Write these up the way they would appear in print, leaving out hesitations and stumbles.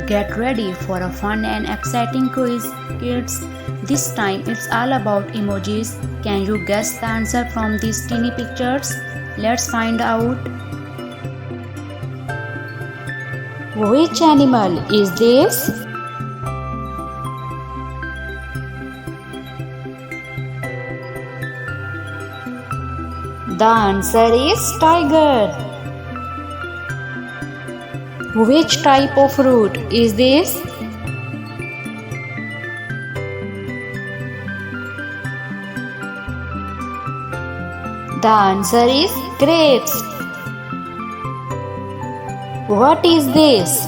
Get ready for a fun and exciting quiz, kids. This time it's all about emojis. Can you guess the answer from these teeny pictures? Let's find out. Which animal is this? The answer is tiger. Which type of fruit is this? The answer is grapes. What is this?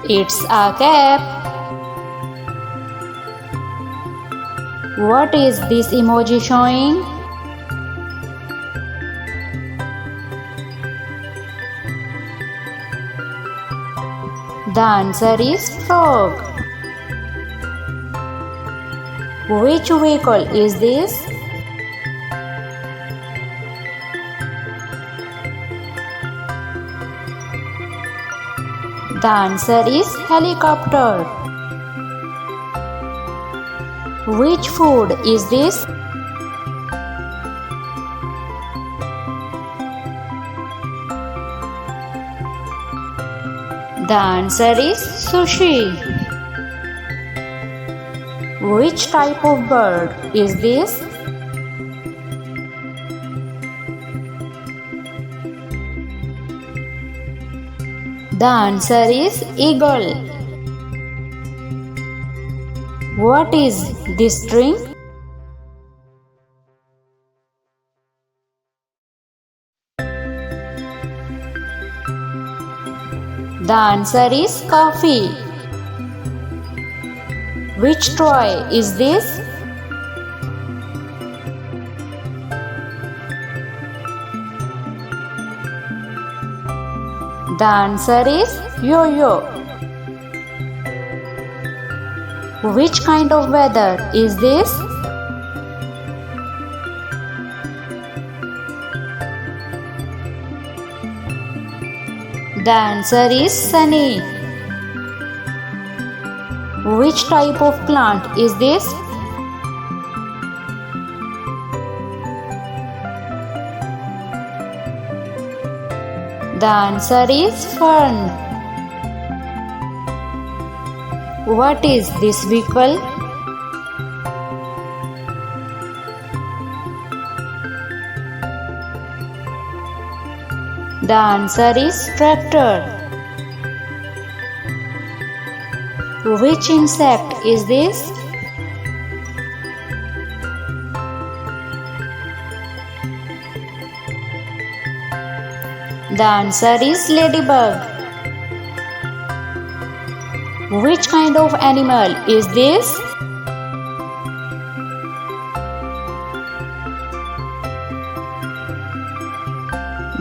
It's a cap. What is this emoji showing? The answer is frog. Which vehicle is this? The answer is helicopter. Which food is this? The answer is sushi. Which type of bird is this? The answer is eagle. What is this string? The answer is coffee. Which toy is this? The answer is yo-yo. Which kind of weather is this? The answer is sunny. Which type of plant is this? The answer is fern. What is this vehicle? The answer is tractor. Which insect is this? The answer is ladybug. Which kind of animal is this?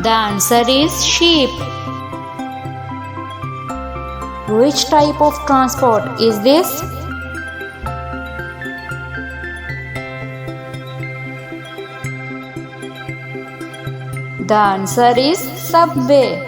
The answer is sheep. Which type of transport is this? The answer is subway.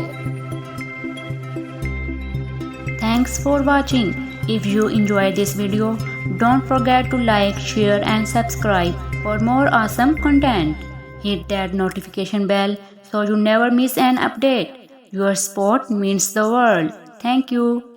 Thanks for watching. If you enjoyed this video, don't forget to like, share and subscribe for more awesome content. Hit that notification bell so you never miss an update. Your support means the world. Thank you.